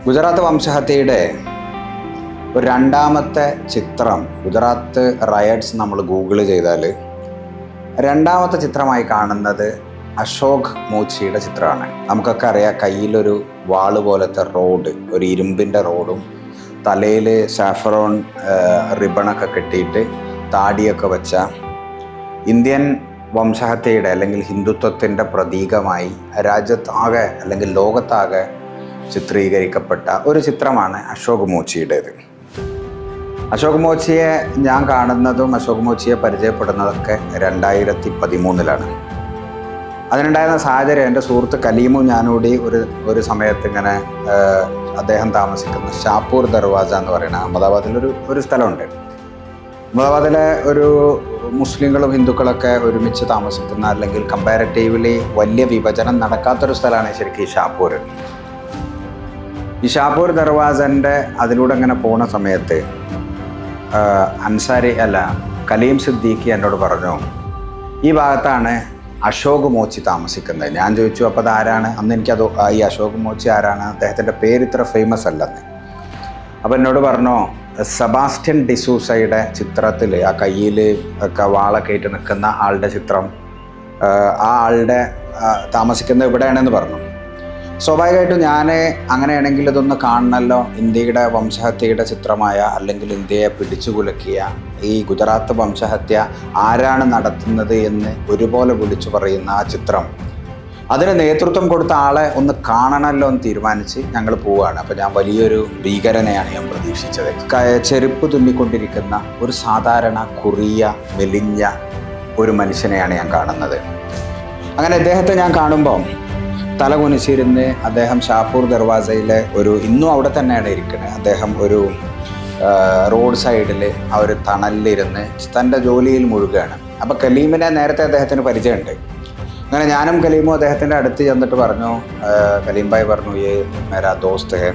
ഗുജറാത്ത് വംശഹത്യയുടെ ഒരു രണ്ടാമത്തെ ചിത്രം ഗുജറാത്ത് റയറ്റ്സ് നമ്മൾ ഗൂഗിൾ ചെയ്താൽ രണ്ടാമത്തെ ചിത്രമായി കാണുന്നത് അശോക് മോച്ചിയുടെ ചിത്രമാണ്. നമുക്കൊക്കെ അറിയാം, കയ്യിലൊരു വാള് പോലത്തെ റോഡ്, ഒരു ഇരുമ്പിൻ്റെ റോഡും തലയിൽ സാഫറോൺ റിബണൊക്കെ കെട്ടിയിട്ട് താടിയൊക്കെ വെച്ച ഇന്ത്യൻ വംശഹത്യയുടെ അല്ലെങ്കിൽ ഹിന്ദുത്വത്തിൻ്റെ പ്രതീകമായി രാജ്യത്താകെ അല്ലെങ്കിൽ ലോകത്താകെ ചിത്രീകരിക്കപ്പെട്ട ഒരു ചിത്രമാണ് അശോക് മോച്ചിയുടേത്. അശോക് മോച്ചിയെ ഞാൻ കാണുന്നതും അശോക് മോച്ചിയെ പരിചയപ്പെടുന്നതൊക്കെ 2013 അതിനുണ്ടായിരുന്ന സാഹചര്യം, എൻ്റെ സുഹൃത്ത് കലീമും ഞാനൂടി ഒരു സമയത്ത് ഇങ്ങനെ അദ്ദേഹം താമസിക്കുന്ന ഷാപ്പൂർ ദർവാസ എന്ന് പറയുന്ന അഹമ്മദാബാദിലൊരു സ്ഥലമുണ്ട്. അഹമ്മദാബാദിലെ ഒരു മുസ്ലിങ്ങളും ഹിന്ദുക്കളൊക്കെ ഒരുമിച്ച് താമസിക്കുന്ന അല്ലെങ്കിൽ കമ്പാരിറ്റീവ്ലി വലിയ വിഭജനം നടക്കാത്തൊരു സ്ഥലമാണ് ശരിക്കും ഈ ഷാപ്പൂർ. ഈ ഷാപ്പൂർ ദർവാസൻ്റെ അതിലൂടെ ഇങ്ങനെ പോണ സമയത്ത് കലീം സിദ്ദീഖി എന്നോട് പറഞ്ഞു, ഈ ഭാഗത്താണ് അശോക് മോച്ചി താമസിക്കുന്നത്. ഞാൻ ചോദിച്ചു, അപ്പോൾ അത് ആരാണ്? അന്ന് എനിക്കത് ഈ അശോക് മോച്ചി ആരാണ്, അദ്ദേഹത്തിൻ്റെ പേര് ഇത്ര ഫേമസ് അല്ലെന്ന്. അപ്പോൾ എന്നോട് പറഞ്ഞു, സെബാസ്റ്റ്യൻ ഡിസൂസയുടെ ചിത്രത്തിൽ ആ കയ്യിൽ ഒക്കെ വാളൊക്കെ ആയിട്ട് നിൽക്കുന്ന ആളുടെ ചിത്രം, ആ ആളുടെ താമസിക്കുന്നത് ഇവിടെയാണെന്ന് പറഞ്ഞു. സ്വാഭാവികമായിട്ടും ഞാൻ അങ്ങനെയാണെങ്കിൽ ഇതൊന്ന് കാണണമല്ലോ, ഇന്ത്യയുടെ വംശഹത്യയുടെ ചിത്രമായ അല്ലെങ്കിൽ ഇന്ത്യയെ പിടിച്ചു കുലുക്കിയ ഈ ഗുജറാത്ത് വംശഹത്യ ആരാണ് നടത്തുന്നത് എന്ന് ഒരുപോലെ വിളിച്ചു പറയുന്ന ആ ചിത്രം, അതിന് നേതൃത്വം കൊടുത്ത ആളെ ഒന്ന് കാണണമല്ലോ എന്ന് തീരുമാനിച്ച് ഞങ്ങൾ പോവുകയാണ്. അപ്പോൾ ഞാൻ വലിയൊരു ഭീകരനെയാണ് ഞാൻ പ്രതീക്ഷിച്ചത്. ചെരുപ്പ് തുന്നിക്കൊണ്ടിരിക്കുന്ന ഒരു സാധാരണ കുറിയ മെലിഞ്ഞ ഒരു മനുഷ്യനെയാണ് ഞാൻ കാണുന്നത്. അങ്ങനെ അദ്ദേഹത്തെ ഞാൻ കാണുമ്പോൾ തല കുനിച്ചിരുന്ന് അദ്ദേഹം ഷാപ്പൂർ ദർവാസയിലെ ഇന്നും അവിടെ തന്നെയാണ് ഇരിക്കുന്നത്. അദ്ദേഹം ഒരു റോഡ് സൈഡിൽ ആ ഒരു തണലിലിരുന്ന് തൻ്റെ ജോലിയിൽ മുഴുകുകയാണ്. അപ്പോൾ കലീമിനെ നേരത്തെ അദ്ദേഹത്തിന് പരിചയമുണ്ട്. അങ്ങനെ ഞാനും കലീമും അദ്ദേഹത്തിൻ്റെ അടുത്ത് ചെന്നിട്ട് പറഞ്ഞു, കലീം ഭായ് പറഞ്ഞു, ഈ മേരാ ദോസ്ത് ഹെ,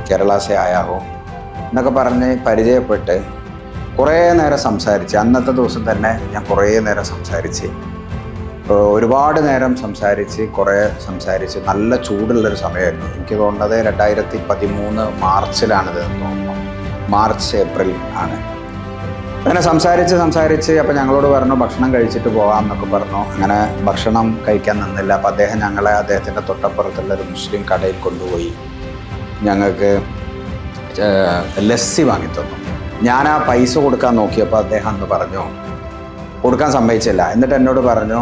കേരള സെ ആയാ ഹോ എന്നൊക്കെ പറഞ്ഞ് പരിചയപ്പെട്ട് കുറേ നേരം സംസാരിച്ച്. അന്നത്തെ ദിവസം തന്നെ ഞാൻ കുറേ നേരം സംസാരിച്ച്, ഒരുപാട് നേരം സംസാരിച്ച് നല്ല ചൂടുള്ളൊരു സമയമായിരുന്നു. എനിക്ക് തോന്നുന്നത് 2013 മാർച്ചിലാണിത് തോന്നുന്നു, മാർച്ച് ഏപ്രിൽ ആണ്. അങ്ങനെ സംസാരിച്ച് അപ്പോൾ ഞങ്ങളോട് പറഞ്ഞു ഭക്ഷണം കഴിച്ചിട്ട് പോകാം എന്നൊക്കെ പറഞ്ഞു. അങ്ങനെ ഭക്ഷണം കഴിക്കാൻ നിന്നില്ല. അപ്പോൾ അദ്ദേഹം ഞങ്ങളെ അദ്ദേഹത്തിൻ്റെ തൊട്ടപ്പുറത്തുള്ളൊരു മുസ്ലിം കടയിൽ കൊണ്ടുപോയി ഞങ്ങൾക്ക് ലസ്സി വാങ്ങിത്തന്നു. ഞാൻ ആ പൈസ കൊടുക്കാൻ നോക്കിയപ്പോൾ അദ്ദേഹം അന്ന് പറഞ്ഞു കൊടുക്കാൻ സമ്മതിച്ചില്ല. എന്നിട്ട് എന്നോട് പറഞ്ഞു,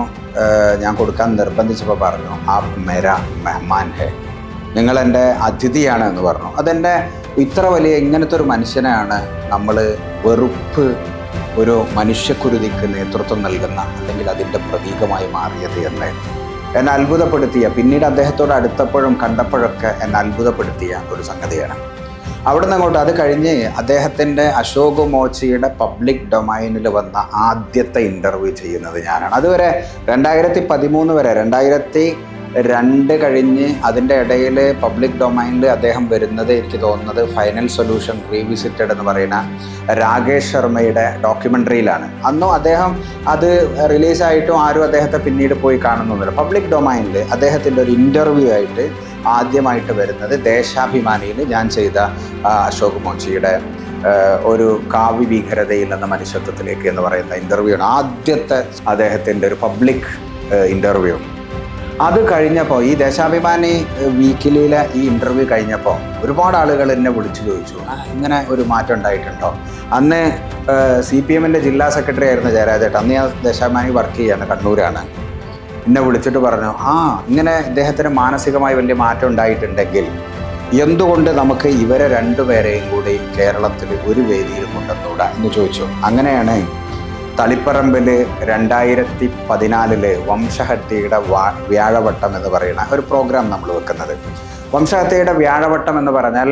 ഞാൻ കൊടുക്കാൻ നിർബന്ധിച്ചപ്പോൾ പറഞ്ഞു, ആപ് മേരാ മെഹ്മാൻ ഹെ, നിങ്ങളെൻ്റെ അതിഥിയാണ് എന്ന് പറഞ്ഞു. അതെൻ്റെ ഇത്ര വലിയ ഇങ്ങനത്തെ ഒരു മനുഷ്യനാണ് നമ്മൾ വെറുപ്പ് ഒരു മനുഷ്യക്കുരുതിക്ക് നേതൃത്വം നൽകുന്ന അല്ലെങ്കിൽ അതിൻ്റെ പ്രതീകമായി മാറിയത് എന്ന് എന്നെ അത്ഭുതപ്പെടുത്തിയ, പിന്നീട് അദ്ദേഹത്തോട് അടുത്തപ്പോഴും കണ്ടപ്പോഴൊക്കെ എന്നെ അത്ഭുതപ്പെടുത്തിയ ഒരു സംഗതിയാണ്. അവിടെ നിന്ന് അങ്ങോട്ട് അത് കഴിഞ്ഞ് അദ്ദേഹത്തിൻ്റെ അശോക് മോച്ചിയുടെ പബ്ലിക് ഡൊമൈനിൽ വന്ന ആദ്യത്തെ ഇൻ്റർവ്യൂ ചെയ്യുന്നത് ഞാനാണ്. അതുവരെ 2013 വരെ 2002 കഴിഞ്ഞ് അതിൻ്റെ ഇടയിൽ പബ്ലിക് ഡൊമൈനിൽ അദ്ദേഹം വരുന്നത് എനിക്ക് തോന്നുന്നത് ഫൈനൽ സൊല്യൂഷൻ റീവിസിറ്റഡ് എന്ന് പറയുന്ന രാകേഷ് ശർമ്മയുടെ ഡോക്യുമെൻ്ററിയിലാണ്. അന്നും അദ്ദേഹം അത് റിലീസായിട്ടും ആരും അദ്ദേഹത്തെ പിന്നീട് പോയി കാണുന്നൊന്നുമില്ല. പബ്ലിക് ഡൊമൈനിൽ അദ്ദേഹത്തിൻ്റെ ഒരു ഇൻ്റർവ്യൂ ആയിട്ട് ആദ്യമായിട്ട് വരുന്നത് ദേശാഭിമാനിയിൽ ഞാൻ ചെയ്ത അശോക് മോച്ചിയുടെ ഒരു കാവ്യ ഭീകരതയിൽ നിന്ന് മനുഷ്യത്വത്തിലേക്ക് എന്ന് പറയുന്ന ഇൻ്റർവ്യൂ ആണ്. ആദ്യത്തെ അദ്ദേഹത്തിൻ്റെ ഒരു പബ്ലിക് ഇൻ്റർവ്യൂ. അത് കഴിഞ്ഞപ്പോൾ ഈ ദേശാഭിമാനി വീക്കിലിയിലെ ഈ ഇൻ്റർവ്യൂ കഴിഞ്ഞപ്പോൾ ഒരുപാട് ആളുകൾ എന്നെ വിളിച്ചു ചോദിച്ചു, ഇങ്ങനെ ഒരു മാറ്റം ഉണ്ടായിട്ടുണ്ടോ? അന്ന് CPM-ൻ്റെ ജില്ലാ സെക്രട്ടറി ആയിരുന്ന ജയരാജേട്ടൻ, അന്ന് ഞാൻ ദേശാഭിമാനി വർക്ക് ചെയ്യാണ്, കണ്ണൂരാണ്. എന്നെ വിളിച്ചിട്ട് പറഞ്ഞു, ഇങ്ങനെ ഇദ്ദേഹത്തിന് മാനസികമായി വലിയ മാറ്റം ഉണ്ടായിട്ടുണ്ടെങ്കിൽ എന്തുകൊണ്ട് നമുക്ക് ഇവരെ രണ്ടുപേരെയും കൂടി കേരളത്തിൽ ഒരു വേദിയിൽ കൊണ്ടുവന്നൂടാ എന്ന് ചോദിച്ചു. അങ്ങനെയാണ് തളിപ്പറമ്പിൽ 2014 വംശഹത്യയുടെ വ്യാഴവട്ടം എന്ന് പറയുന്ന ഒരു പ്രോഗ്രാം നമ്മൾ വെക്കുന്നത്. വംശഹത്യയുടെ വ്യാഴവട്ടം എന്ന് പറഞ്ഞാൽ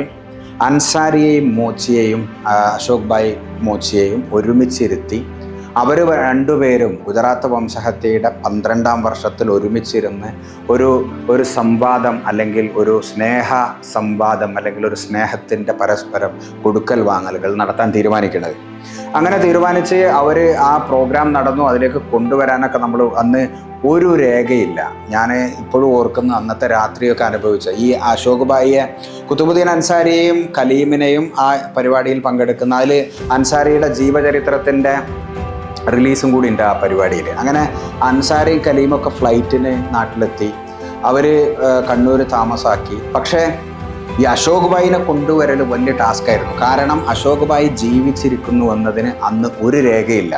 അൻസാരിയെയും മോച്ചിയെയും അശോക് ഭായ് മോച്ചിയെയും ഒരുമിച്ചിരുത്തി അവർ രണ്ടുപേരും ഗുജറാത്ത് വംശഹത്യയുടെ 12ാം വർഷത്തിൽ ഒരുമിച്ചിരുന്ന് ഒരു സംവാദം അല്ലെങ്കിൽ ഒരു സ്നേഹ സംവാദം അല്ലെങ്കിൽ ഒരു സ്നേഹത്തിൻ്റെ പരസ്പരം കൊടുക്കൽ വാങ്ങലുകൾ നടത്താൻ തീരുമാനിക്കുന്നത്. അങ്ങനെ തീരുമാനിച്ച് അവർ ആ പ്രോഗ്രാം നടന്നു. അതിലേക്ക് കൊണ്ടുവരാനൊക്കെ നമ്മൾ അന്ന് ഒരു രേഖയില്ല. ഞാൻ ഇപ്പോഴും ഓർക്കുന്ന അന്നത്തെ രാത്രിയൊക്കെ അനുഭവിച്ച ഈ അശോക് ഭായിയെ, കുത്തുബുദ്ദീൻ അൻസാരിയെയും കലീമിനെയും ആ പരിപാടിയിൽ പങ്കെടുക്കുന്ന, അതിൽ അൻസാരിയുടെ ജീവചരിത്രത്തിൻ്റെ റിലീസും കൂടി ഉണ്ട് ആ പരിപാടിയിൽ. അങ്ങനെ അൻസാരിയും കലീമൊക്കെ ഫ്ലൈറ്റിന് നാട്ടിലെത്തി. അവർ കണ്ണൂർ താമസാക്കി. പക്ഷേ ഈ അശോക് ഭായിനെ കൊണ്ടുവരൽ വലിയ ടാസ്ക്കായിരുന്നു. കാരണം അശോക് ഭായി ജീവിച്ചിരിക്കുന്നു എന്നതിന് അന്ന് ഒരു രേഖയില്ല.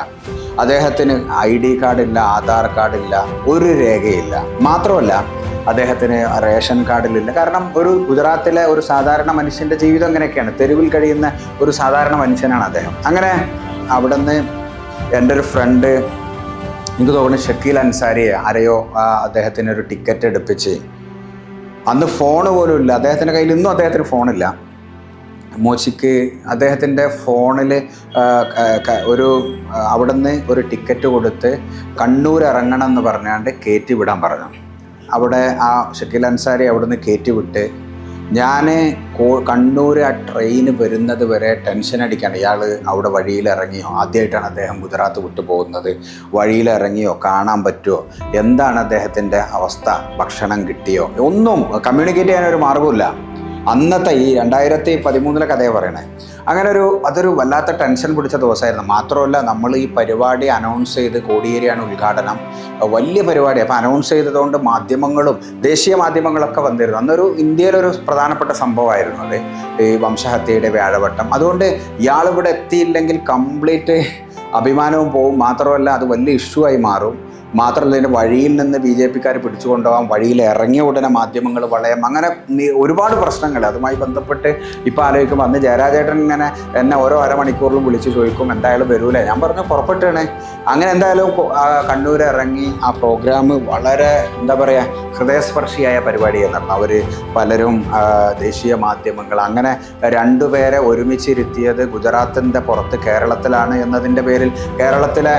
അദ്ദേഹത്തിന് ID കാർഡില്ല, ആധാർ കാർഡില്ല, ഒരു രേഖയില്ല. മാത്രമല്ല അദ്ദേഹത്തിന് റേഷൻ കാർഡിലില്ല. കാരണം ഒരു ഗുജറാത്തിലെ ഒരു സാധാരണ മനുഷ്യൻ്റെ ജീവിതം അങ്ങനെയൊക്കെയാണ്. തെരുവിൽ കഴിയുന്ന ഒരു സാധാരണ മനുഷ്യനാണ് അദ്ദേഹം. അങ്ങനെ അവിടെ നിന്ന് എൻ്റെ ഒരു ഫ്രണ്ട്, എനിക്ക് തോന്നുന്നു ഷക്കീൽ അൻസാരിയെ ആരെയോ അദ്ദേഹത്തിന് ഒരു ടിക്കറ്റ് എടുപ്പിച്ച്, അന്ന് ഫോണ് പോലും ഇല്ല അദ്ദേഹത്തിൻ്റെ കയ്യിൽ, ഇന്നും അദ്ദേഹത്തിന് ഫോണില്ല. മോശിക്ക് അദ്ദേഹത്തിൻ്റെ ഫോണിൽ ഒരു അവിടെ നിന്ന് ഒരു ടിക്കറ്റ് കൊടുത്ത് കണ്ണൂർ ഇറങ്ങണം എന്ന് പറഞ്ഞാണ്ട് കയറ്റി വിടാൻ പറഞ്ഞു. അവിടെ ആ ഷക്കീൽ അൻസാരി അവിടെ നിന്ന് കയറ്റി വിട്ട് ഞാൻ കണ്ണൂർ ആ ട്രെയിന് വരുന്നത് വരെ ടെൻഷൻ അടിക്കുകയാണ്. ഇയാൾ അവിടെ വഴിയിൽ ഇറങ്ങിയോ, ആദ്യമായിട്ടാണ് അദ്ദേഹം ഗുജറാത്ത് വിട്ടു പോകുന്നത്, വഴിയിൽ ഇറങ്ങിയോ, കാണാൻ പറ്റുമോ, എന്താണ് അദ്ദേഹത്തിൻ്റെ അവസ്ഥ, ഭക്ഷണം കിട്ടിയോ, ഒന്നും കമ്മ്യൂണിക്കേറ്റ് ചെയ്യാനൊരു മാർഗ്ഗമില്ല. അന്നത്തെ ഈ 2013 കഥയെ പറയണേ. അങ്ങനെ അതൊരു വല്ലാത്ത ടെൻഷൻ പിടിച്ച ദിവസമായിരുന്നു. മാത്രമല്ല നമ്മൾ ഈ പരിപാടി അനൗൺസ് ചെയ്ത്, കോടിയേരിയാണ് ഉദ്ഘാടനം, വലിയ പരിപാടി. അപ്പോൾ അനൗൺസ് ചെയ്തതുകൊണ്ട് മാധ്യമങ്ങളും ദേശീയ മാധ്യമങ്ങളൊക്കെ വന്നിരുന്നു. അന്നൊരു ഇന്ത്യയിലൊരു പ്രധാനപ്പെട്ട സംഭവമായിരുന്നു അത്, ഈ വംശഹത്യയുടെ വ്യാഴവട്ടം. അതുകൊണ്ട് ഇയാളിവിടെ എത്തിയില്ലെങ്കിൽ കംപ്ലീറ്റ് അഭിമാനവും പോവും. മാത്രമല്ല അത് വലിയ ഇഷ്യൂ ആയി മാറും. മാത്രമല്ല ഇതിൻ്റെ വഴിയിൽ നിന്ന് BJPക്കാർ പിടിച്ചു കൊണ്ടുപോകാം, വഴിയിൽ ഇറങ്ങിയ ഉടനെ മാധ്യമങ്ങൾ വളയം, അങ്ങനെ ഒരുപാട് പ്രശ്നങ്ങൾ അതുമായി ബന്ധപ്പെട്ട് ഇപ്പോൾ ആലോചിക്കുമ്പോൾ അന്ന് ജയരാജേട്ടൻ ഇങ്ങനെ എന്നെ ഓരോ അരമണിക്കൂറിലും വിളിച്ച് ചോദിക്കും എന്തായാലും വരൂലേ. ഞാൻ പറഞ്ഞു പുറപ്പെട്ടാണ്. അങ്ങനെ എന്തായാലും കണ്ണൂർ ഇറങ്ങി. ആ പ്രോഗ്രാം വളരെ എന്താ പറയുക, ഹൃദയസ്പർശിയായ പരിപാടിയായി നടന്നു. അവർ പലരും ദേശീയ മാധ്യമങ്ങൾ അങ്ങനെ രണ്ടുപേരെ ഒരുമിച്ചിരുത്തിയത് ഗുജറാത്തിൻ്റെ പുറത്ത് കേരളത്തിലാണ് എന്നതിൻ്റെ പേരിൽ കേരളത്തിലെ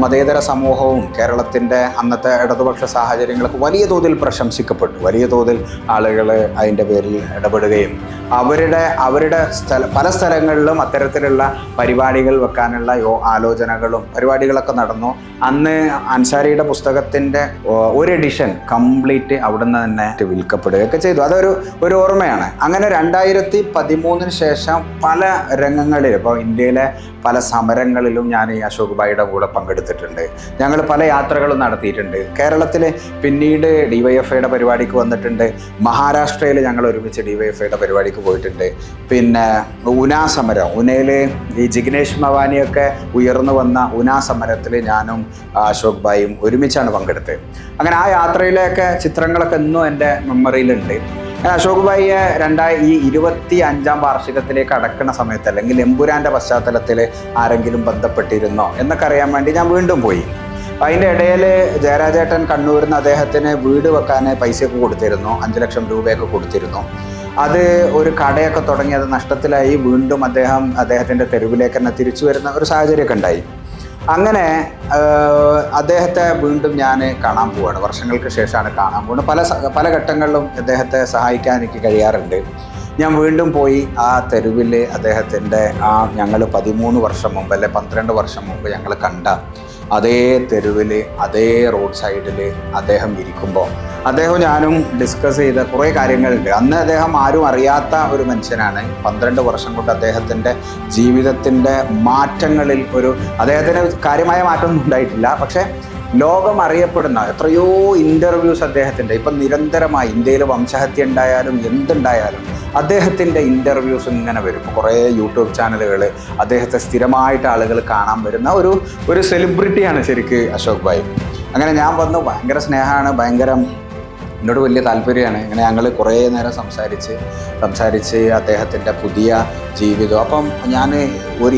മതേതര സമൂഹവും കേരളത്തിൻ്റെ അന്നത്തെ ഇടതുപക്ഷ സാഹചര്യങ്ങളൊക്കെ വലിയ തോതിൽ പ്രശംസിക്കപ്പെട്ടു. വലിയ തോതിൽ ആളുകൾ അതിൻ്റെ പേരിൽ ഇടപെടുകയും അവരുടെ പല സ്ഥലങ്ങളിലും അത്തരത്തിലുള്ള പരിപാടികൾ വെക്കാനുള്ള ആലോചനകളും പരിപാടികളൊക്കെ നടന്നു. അന്ന് അൻസാരിയുടെ പുസ്തകത്തിൻ്റെ ഒരു എഡിഷൻ കംപ്ലീറ്റ് അവിടെ നിന്ന് തന്നെ വിൽക്കപ്പെടുകയൊക്കെ ചെയ്തു. അതൊരു ഓർമ്മയാണ്. അങ്ങനെ 2013 ശേഷം പല രംഗങ്ങളിൽ, ഇപ്പോൾ ഇന്ത്യയിലെ പല സമരങ്ങളിലും ഞാൻ ഈ അശോക് ഭായിയുടെ കൂടെ പങ്കെടുത്തിട്ടുണ്ട്. ഞങ്ങൾ പല യാത്രകളും നടത്തിയിട്ടുണ്ട്. കേരളത്തിൽ പിന്നീട് DYFIയുടെ പരിപാടിക്ക് വന്നിട്ടുണ്ട്. മഹാരാഷ്ട്രയിൽ ഞങ്ങൾ ഒരുമിച്ച് DYFIയുടെ പരിപാടിക്ക് പോയിട്ടുണ്ട്. പിന്നെ ഉനാ സമരം, ഉനയിൽ ഈ ജിഗ്നേഷ് മവാനിയൊക്കെ ഉയർന്നു വന്ന ഉനാ സമരത്തിൽ ഞാനും അശോക് ഭായിയും ഒരുമിച്ചാണ് പങ്കെടുത്തത്. അങ്ങനെ ആ യാത്രയിലെയൊക്കെ ചിത്രങ്ങളൊക്കെ ഇന്നും എൻ്റെ മെമ്മറിയിലുണ്ട്. അശോക് ഭായിയെ ഈ 25ാം വാർഷികത്തിലേക്ക് അടക്കുന്ന സമയത്ത്, അല്ലെങ്കിൽ എമ്പുരാൻ്റെ പശ്ചാത്തലത്തിൽ ആരെങ്കിലും ബന്ധപ്പെട്ടിരുന്നോ എന്നൊക്കെ അറിയാൻ വേണ്ടി ഞാൻ വീണ്ടും പോയി. അതിൻ്റെ ഇടയിൽ ജയരാജേട്ടൻ കണ്ണൂരിൽ നിന്ന് അദ്ദേഹത്തിന് വീട് വെക്കാൻ പൈസയൊക്കെ കൊടുത്തിരുന്നു, 5 ലക്ഷം രൂപയൊക്കെ കൊടുത്തിരുന്നു. അത് ഒരു കടയൊക്കെ തുടങ്ങി അത് നഷ്ടത്തിലായി. വീണ്ടും അദ്ദേഹത്തിൻ്റെ തെരുവിലേക്ക് തന്നെ തിരിച്ചു വരുന്ന ഒരു സാഹചര്യമൊക്കെ ഉണ്ടായി. അങ്ങനെ അദ്ദേഹത്തെ വീണ്ടും ഞാൻ കാണാൻ പോവാണ്. വർഷങ്ങൾക്ക് ശേഷമാണ് കാണാൻ പോകുന്നത്. പല ഘട്ടങ്ങളിലും അദ്ദേഹത്തെ സഹായിക്കാൻ എനിക്ക് കഴിയാറുണ്ട്. ഞാൻ വീണ്ടും പോയി ആ തെരുവിൽ അദ്ദേഹത്തിൻ്റെ ഞങ്ങൾ 13 വർഷം മുമ്പ് അല്ലെ 12 വർഷം മുമ്പ് ഞങ്ങൾ കണ്ട അതേ തെരുവിൽ, അതേ റോഡ് സൈഡിൽ അദ്ദേഹം ഇരിക്കുമ്പോൾ അദ്ദേഹം ഞാനും ഡിസ്കസ് ചെയ്ത കുറേ കാര്യങ്ങളുണ്ട്. അന്ന് അദ്ദേഹം ആരും അറിയാത്ത ഒരു മനുഷ്യനാണ്. 12 വർഷം കൊണ്ട് അദ്ദേഹത്തിൻ്റെ ജീവിതത്തിൻ്റെ മാറ്റങ്ങളിൽ അദ്ദേഹത്തിന് കാര്യമായ മാറ്റമൊന്നും ഉണ്ടായിട്ടില്ല. പക്ഷേ ലോകം അറിയപ്പെടുന്ന എത്രയോ ഇൻ്റർവ്യൂസ് അദ്ദേഹത്തിൻ്റെ ഇപ്പം നിരന്തരമായി ഇന്ത്യയിൽ വംശഹത്യ ഉണ്ടായാലും എന്തുണ്ടായാലും അദ്ദേഹത്തിൻ്റെ ഇൻ്റർവ്യൂസ് ഇങ്ങനെ വരും. കുറേ യൂട്യൂബ് ചാനലുകൾ അദ്ദേഹത്തെ സ്ഥിരമായിട്ട് ആളുകൾ കാണാൻ വരുന്ന ഒരു സെലിബ്രിറ്റിയാണ് ശരിക്ക് അശോക് ഭായി. അങ്ങനെ ഞാൻ വന്നു. ഭയങ്കര സ്നേഹമാണ്, എന്നോട് വലിയ താല്പര്യമാണ്. ഇങ്ങനെ ഞങ്ങൾ കുറേ നേരം സംസാരിച്ച് അദ്ദേഹത്തിൻ്റെ പുതിയ ജീവിതം. അപ്പം ഞാൻ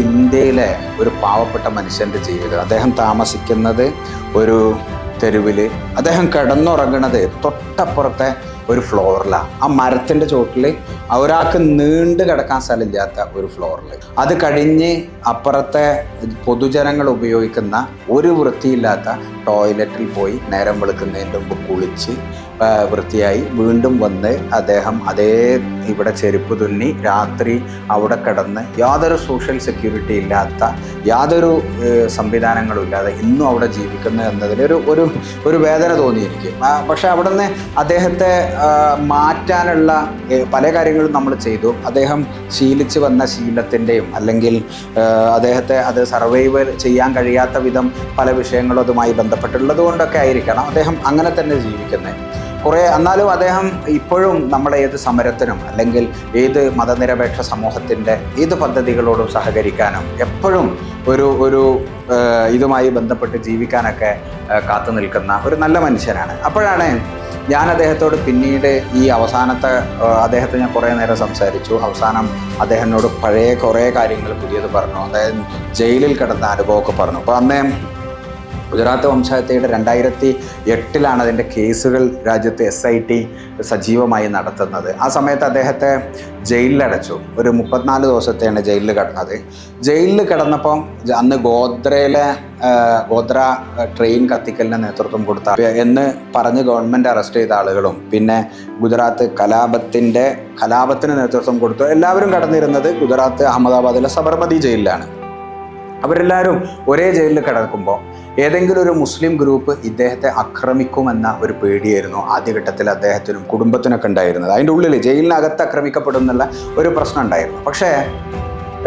ഇന്ത്യയിലെ ഒരു പാവപ്പെട്ട മനുഷ്യൻ്റെ ജീവിതം, അദ്ദേഹം താമസിക്കുന്നത് ഒരു തെരുവിൽ, അദ്ദേഹം കിടന്നുറങ്ങുന്നത് തൊട്ടപ്പുറത്തെ ഒരു ഫ്ലോറിലാണ്. ആ മരത്തിൻ്റെ ചോട്ടിൽ ഒരാൾക്ക് നീണ്ടു കിടക്കാൻ സ്ഥലമില്ലാത്ത ഒരു ഫ്ലോറിൽ, അത് കഴിഞ്ഞ് അപ്പുറത്തെ പൊതുജനങ്ങൾ ഉപയോഗിക്കുന്ന ഒരു വൃത്തിയില്ലാത്ത ടോയ്ലറ്റിൽ പോയി നേരം വെളുക്കുന്നതിൻ്റെ മുമ്പ് കുളിച്ച് വൃത്തിയായി വീണ്ടും വന്ന് അദ്ദേഹം അതേ ഇവിടെ ചെരുപ്പ് തുന്നി രാത്രി അവിടെ കിടന്ന് യാതൊരു സോഷ്യൽ സെക്യൂരിറ്റി ഇല്ലാത്ത യാതൊരു സംവിധാനങ്ങളും ഇല്ലാതെ ഇന്നും അവിടെ ജീവിക്കുന്നു എന്നതിൽ ഒരു വേദന തോന്നി എനിക്ക്. പക്ഷെ അവിടെ നിന്ന് അദ്ദേഹത്തെ മാറ്റാനുള്ള പല കാര്യങ്ങളും നമ്മൾ ചെയ്തു. അദ്ദേഹം ശീലിച്ച് വന്ന ശീലത്തിൻ്റെയും അല്ലെങ്കിൽ അദ്ദേഹത്തെ അത് സർവൈവ് ചെയ്യാൻ കഴിയാത്ത വിധം പല വിഷയങ്ങളും അതുമായി ബന്ധപ്പെട്ടുള്ളത് കൊണ്ടൊക്കെ ആയിരിക്കണം അദ്ദേഹം അങ്ങനെ തന്നെ ജീവിക്കുന്നത്. എന്നാലും അദ്ദേഹം ഇപ്പോഴും നമ്മുടെ ഏത് സമരത്തിനും അല്ലെങ്കിൽ ഏത് മതനിരപേക്ഷ സമൂഹത്തിൻ്റെ ഏത് പദ്ധതികളോടും സഹകരിക്കാനും എപ്പോഴും ഒരു ഇതുമായി ബന്ധപ്പെട്ട് ജീവിക്കാനൊക്കെ കാത്തു നിൽക്കുന്ന ഒരു നല്ല മനുഷ്യനാണ്. അപ്പോഴാണ് ഞാൻ അദ്ദേഹത്തോട് പിന്നീട് ഈ അവസാനത്തെ അദ്ദേഹത്തെ ഞാൻ കുറേ നേരം സംസാരിച്ചു. അവസാനം അദ്ദേഹത്തിനോട് പഴയ കുറേ കാര്യങ്ങൾ പുതിയത് പറഞ്ഞു. അതായത് ജയിലിൽ കിടന്ന അനുഭവമൊക്കെ പറഞ്ഞു. അപ്പോൾ അന്നേ ഗുജറാത്ത് വംശഹത്യയുടെ 2008 അതിൻ്റെ കേസുകൾ രാജ്യത്ത് SIT സജീവമായി നടത്തുന്നത്. ആ സമയത്ത് അദ്ദേഹത്തെ ജയിലിലടച്ചു. ഒരു 34 ദിവസത്തെയാണ് ജയിലിൽ കിടന്നത്. ജയിലിൽ കിടന്നപ്പം അന്ന് ഗോദ്ര ട്രെയിൻ കത്തിക്കലിന് നേതൃത്വം കൊടുത്ത എന്ന് പറഞ്ഞ് ഗവൺമെൻറ് അറസ്റ്റ് ചെയ്ത ആളുകളും പിന്നെ ഗുജറാത്ത് കലാപത്തിന് നേതൃത്വം കൊടുത്തു എല്ലാവരും കടന്നിരുന്നത് ഗുജറാത്ത് അഹമ്മദാബാദിലെ സബർമതി ജയിലിലാണ്. അവരെല്ലാവരും ഒരേ ജയിലിൽ കിടക്കുമ്പോൾ ഏതെങ്കിലും ഒരു മുസ്ലിം ഗ്രൂപ്പ് ഇദ്ദേഹത്തെ ആക്രമിക്കുമെന്ന ഒരു പേടിയായിരുന്നു ആദ്യഘട്ടത്തിൽ അദ്ദേഹത്തിനും കുടുംബത്തിനൊക്കെ ഉണ്ടായിരുന്നത്. അതിൻ്റെ ഉള്ളിൽ ജയിലിനകത്ത് ആക്രമിക്കപ്പെടും എന്നുള്ള ഒരു പ്രശ്നം ഉണ്ടായിരുന്നു. പക്ഷേ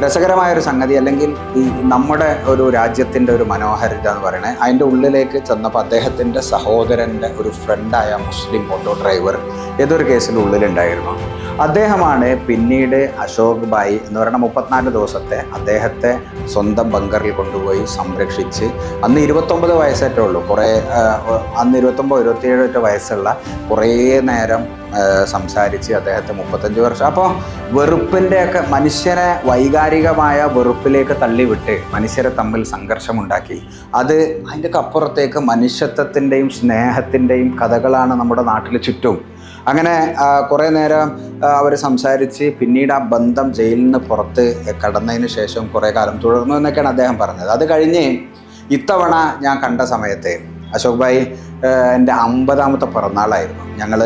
രസകരമായൊരു സംഗതി അല്ലെങ്കിൽ ഈ നമ്മുടെ ഒരു രാജ്യത്തിൻ്റെ ഒരു മനോഹാരിത എന്ന് പറയുന്നത് അതിൻ്റെ ഉള്ളിലേക്ക് ചെന്നപ്പോൾ അദ്ദേഹത്തിൻ്റെ സഹോദരൻ്റെ ഒരു ഫ്രണ്ടായ മുസ്ലിം ഓട്ടോ ഡ്രൈവർ ഏതൊരു കേസിൻ്റെ ഉള്ളിലുണ്ടായിരുന്നു. അദ്ദേഹമാണ് പിന്നീട് അശോക് ഭായ് എന്ന് പറയുന്ന 34 ദിവസത്തെ അദ്ദേഹത്തെ സ്വന്തം ബങ്കറിൽ കൊണ്ടുപോയി സംരക്ഷിച്ച് അന്ന് 29 വയസ്സേറ്റേ ഉള്ളൂ. അന്ന് 29-27 വയസ്സുള്ള കുറേ നേരം സംസാരിച്ച് അദ്ദേഹത്തെ 35 വർഷം. അപ്പോൾ വെറുപ്പിൻ്റെയൊക്കെ മനുഷ്യനെ വൈകാരികമായ വെറുപ്പിലേക്ക് തള്ളിവിട്ട് മനുഷ്യരെ തമ്മിൽ സംഘർഷമുണ്ടാക്കി. അതിൻ്റെ അപ്പുറത്തേക്ക് മനുഷ്യത്വത്തിൻ്റെയും സ്നേഹത്തിൻ്റെയും കഥകളാണ് നമ്മുടെ നാട്ടിൽ ചുറ്റും. അങ്ങനെ കുറേ നേരം അവർ സംസാരിച്ച് പിന്നീട് ആ ബന്ധം ജയിലിൽ നിന്ന് പുറത്ത് കടന്നതിന് ശേഷം കുറേ കാലം തുടർന്നു എന്നൊക്കെയാണ് അദ്ദേഹം പറഞ്ഞത്. അത് കഴിഞ്ഞ് ഇത്തവണ ഞാൻ കണ്ട സമയത്ത് അശോക് ഭായ് എൻ്റെ 50ാമത്തെ പിറന്നാളായിരുന്നു. ഞങ്ങൾ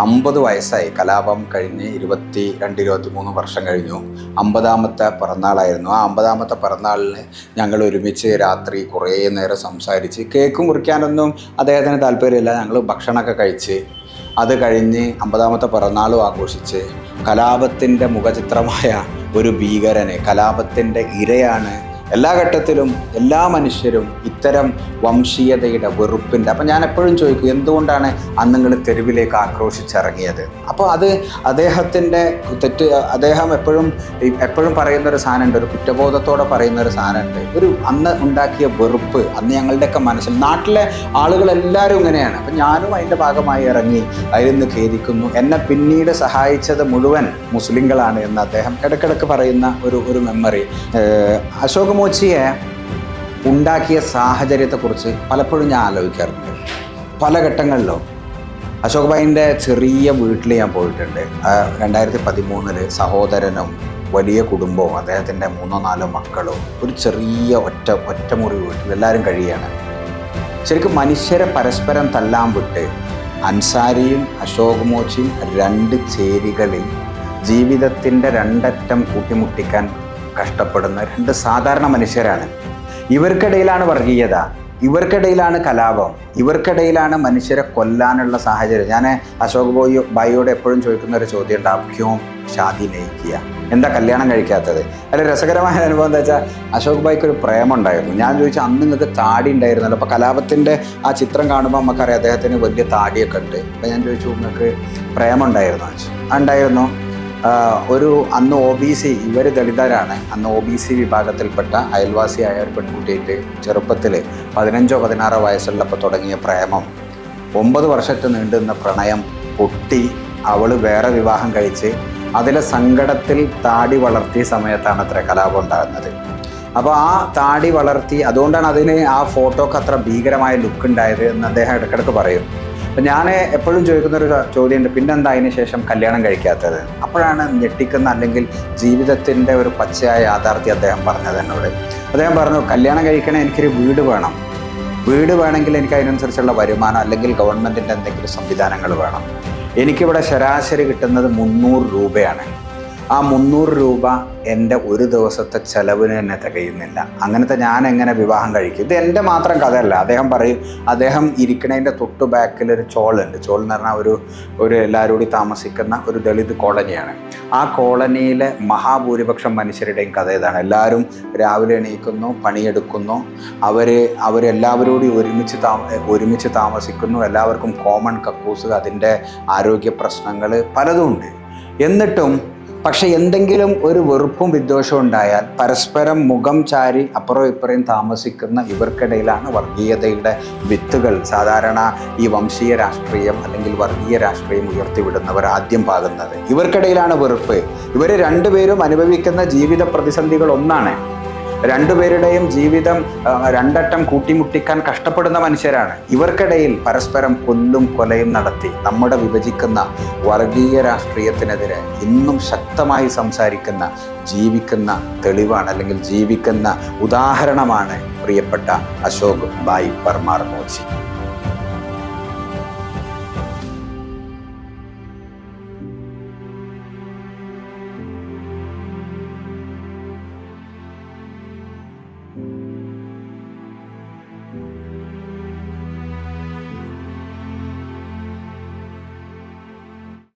50 വയസ്സായി, കലാപം കഴിഞ്ഞ് 22-23 വർഷം കഴിഞ്ഞു. 50ാമത്തെ പിറന്നാളായിരുന്നു. ആ 50ാമത്തെ പിറന്നാളിന് ഞങ്ങൾ ഒരുമിച്ച് രാത്രി കുറേ നേരം സംസാരിച്ച് കേക്ക് മുറിക്കാനൊന്നും അദ്ദേഹത്തിന് താല്പര്യമില്ല. ഞങ്ങൾ ഭക്ഷണമൊക്കെ കഴിച്ച് അത് കഴിഞ്ഞ് 50ാമത്തെ പിറന്നാളും ആഘോഷിച്ച് കലാപത്തിൻ്റെ മുഖചിത്രമായ ഒരു ഭീകരനെ, കലാപത്തിൻ്റെ ഇരയാണ് എല്ലാ ഘട്ടത്തിലും എല്ലാ മനുഷ്യരും ഇത്തരം വംശീയതയുടെ വെറുപ്പിൻ്റെ. അപ്പം ഞാൻ എപ്പോഴും ചോദിക്കും, എന്തുകൊണ്ടാണ് അന്ന് നിങ്ങൾ തെരുവിലേക്ക് ആക്രോശിച്ചിറങ്ങിയത്? അപ്പോൾ അത് അദ്ദേഹത്തിൻ്റെ തെറ്റ്. അദ്ദേഹം എപ്പോഴും പറയുന്നൊരു സാധനമുണ്ട്, ഒരു കുറ്റബോധത്തോടെ പറയുന്നൊരു സാധനമുണ്ട്, അന്ന് ഉണ്ടാക്കിയ വെറുപ്പ്. അന്ന് ഞങ്ങളുടെയൊക്കെ മനസ്സിൽ നാട്ടിലെ ആളുകളെല്ലാവരും ഇങ്ങനെയാണ്. അപ്പം ഞാനും അതിൻ്റെ ഭാഗമായി ഇറങ്ങി അതിൽ നിന്ന് ഖേദിക്കുന്നു. എന്നെ പിന്നീട് സഹായിച്ചത് മുഴുവൻ മുസ്ലിങ്ങളാണ് എന്ന് അദ്ദേഹം ഇടയ്ക്കിടയ്ക്ക് പറയുന്ന ഒരു മെമ്മറി. അശോക് മോച്ചിയെ ഉണ്ടാക്കിയ സാഹചര്യത്തെക്കുറിച്ച് പലപ്പോഴും ഞാൻ ആലോചിക്കാറുണ്ട്. പല ഘട്ടങ്ങളിലും അശോക് ഭായിൻ്റെ ചെറിയ വീട്ടിൽ ഞാൻ പോയിട്ടുണ്ട്. 2013 സഹോദരനും വലിയ കുടുംബവും അദ്ദേഹത്തിൻ്റെ 3-4 മക്കളും ഒരു ചെറിയ ഒറ്റമുറി വീട്ടിൽ എല്ലാവരും കഴിയുകയാണ്. ശരിക്കും മനുഷ്യരെ പരസ്പരം തല്ലാൻ വിട്ട് അൻസാരിയും അശോക് മോച്ചിയും 2 ചേരികളിൽ ജീവിതത്തിൻ്റെ 2 അറ്റം കൂട്ടിമുട്ടിക്കാൻ കഷ്ടപ്പെടുന്ന 2 സാധാരണ മനുഷ്യരാണ്. ഇവർക്കിടയിലാണ് വർഗീയത, ഇവർക്കിടയിലാണ് കലാപം, ഇവർക്കിടയിലാണ് മനുഷ്യരെ കൊല്ലാനുള്ള സാഹചര്യം. ഞാൻ അശോക് ഭായിയോട് എപ്പോഴും ചോദിക്കുന്ന ഒരു ചോദ്യം ഉണ്ട്, ക്യോം ഷാദി നയിക്കുക, എന്താ കല്യാണം കഴിക്കാത്തത്? അതിൽ രസകരമായ അനുഭവം എന്താ വെച്ചാൽ അശോക് ഭായിക്ക് ഒരു പ്രേമം ഉണ്ടായിരുന്നു. ഞാൻ ചോദിച്ചാൽ അന്ന് നിങ്ങൾക്ക് താടി ഉണ്ടായിരുന്നല്ലോ. അപ്പോൾ കലാപത്തിൻ്റെ ആ ചിത്രം കാണുമ്പോൾ നമുക്കറിയാം അദ്ദേഹത്തിന് വലിയ താടിയൊക്കെ ഉണ്ട്. അപ്പോൾ ഞാൻ ചോദിച്ചു, നിങ്ങൾക്ക് പ്രേമം ഉണ്ടായിരുന്നു? ഉണ്ടായിരുന്നു. അന്ന് OBC, ഇവർ ദളിതരാണ്, അന്ന് OBC വിഭാഗത്തിൽപ്പെട്ട അയൽവാസിയായ ഒരു പെൺകുട്ടിയിട്ട് ചെറുപ്പത്തിൽ 15-16 വയസ്സുള്ളപ്പോൾ തുടങ്ങിയ പ്രേമം 9 വർഷത്തെ നീണ്ടുന്ന പ്രണയം പൊട്ടി. അവൾ വേറെ വിവാഹം കഴിച്ച് അതിലെ സങ്കടത്തിൽ താടി വളർത്തിയ സമയത്താണ് അത്ര കലാപം ഉണ്ടാകുന്നത്. അപ്പോൾ ആ താടി വളർത്തി, അതുകൊണ്ടാണ് അതിന് ആ ഫോട്ടോക്ക് അത്ര ഭീകരമായ ലുക്ക് ഉണ്ടായത് എന്ന് അദ്ദേഹം ഇടയ്ക്കിടയ്ക്ക് പറയും. അപ്പം ഞാൻ എപ്പോഴും ചോദിക്കുന്നൊരു ചോദ്യമുണ്ട്, പിന്നെന്താ അതിന് ശേഷം കല്യാണം കഴിക്കാത്തത്? അപ്പോഴാണ് ഞെട്ടിക്കുന്ന അല്ലെങ്കിൽ ജീവിതത്തിൻ്റെ ഒരു പച്ചയായ യാഥാർത്ഥ്യം അദ്ദേഹം പറഞ്ഞത് എന്നോട്. അദ്ദേഹം പറഞ്ഞു, കല്യാണം കഴിക്കണേ, എനിക്കൊരു വീട് വേണം, വീട് വേണമെങ്കിൽ എനിക്ക് അതിനനുസരിച്ചുള്ള വരുമാനം അല്ലെങ്കിൽ ഗവൺമെൻറ്റിൻ്റെ എന്തെങ്കിലും സംവിധാനങ്ങൾ വേണം. എനിക്കിവിടെ ശരാശരി കിട്ടുന്നത് 300 രൂപയാണ്. ആ 300 രൂപ എൻ്റെ ഒരു ദിവസത്തെ ചെലവിന് തന്നെ തികയുന്നില്ല. അങ്ങനത്തെ ഞാൻ എങ്ങനെ വിവാഹം കഴിക്കും? ഇത് എൻ്റെ മാത്രം കഥയല്ല. അദ്ദേഹം പറയും, അദ്ദേഹം ഇരിക്കണതിൻ്റെ തൊട്ട് ബാക്കിൽ ഒരു ചോളുണ്ട്. ചോൾ എന്ന് പറഞ്ഞാൽ ഒരു എല്ലാവരും കൂടി താമസിക്കുന്ന ഒരു ദളിത് കോളനിയാണ്. ആ കോളനിയിലെ മഹാഭൂരിപക്ഷം മനുഷ്യരുടെയും കഥ ഇതാണ്. എല്ലാവരും രാവിലെ എണീക്കുന്നു, പണിയെടുക്കുന്നു, അവരെല്ലാവരും കൂടി ഒരുമിച്ച് താമസിക്കുന്നു. എല്ലാവർക്കും കോമൺ കക്കൂസ്, അതിൻ്റെ ആരോഗ്യ പ്രശ്നങ്ങൾ പലതും ഉണ്ട്. എന്നിട്ടും പക്ഷെ എന്തെങ്കിലും ഒരു വെറുപ്പും വിദ്വേഷവും ഉണ്ടായാൽ പരസ്പരം മുഖം ചാരി അപ്പുറം ഇപ്പുറയും താമസിക്കുന്ന ഇവർക്കിടയിലാണ് വർഗീയതയുടെ വിത്തുകൾ സാധാരണ ഈ വംശീയ രാഷ്ട്രീയം അല്ലെങ്കിൽ വർഗീയ രാഷ്ട്രീയം ഉയർത്തിവിടുന്നവർ ആദ്യം പാകുന്നത്. ഇവർക്കിടയിലാണ് വെറുപ്പ്. ഇവർ രണ്ടുപേരും അനുഭവിക്കുന്ന ജീവിത പ്രതിസന്ധികൾ ഒന്നാണ്. രണ്ടുപേരുടെയും ജീവിതം രണ്ടറ്റം കൂട്ടിമുട്ടിക്കാൻ കഷ്ടപ്പെടുന്ന മനുഷ്യരാണ്. ഇവർക്കിടയിൽ പരസ്പരം കൊല്ലും കൊലയും നടത്തി നമ്മുടെ വിഭജിക്കുന്ന വർഗീയ രാഷ്ട്രീയത്തിനെതിരെ ഇന്നും ശക്തമായി സംസാരിക്കുന്ന ജീവിക്കുന്ന തെളിവാണ്, അല്ലെങ്കിൽ ജീവിക്കുന്ന ഉദാഹരണമാണ് പ്രിയപ്പെട്ട അശോക് ഭായ് പർമാർ മോച്ചി.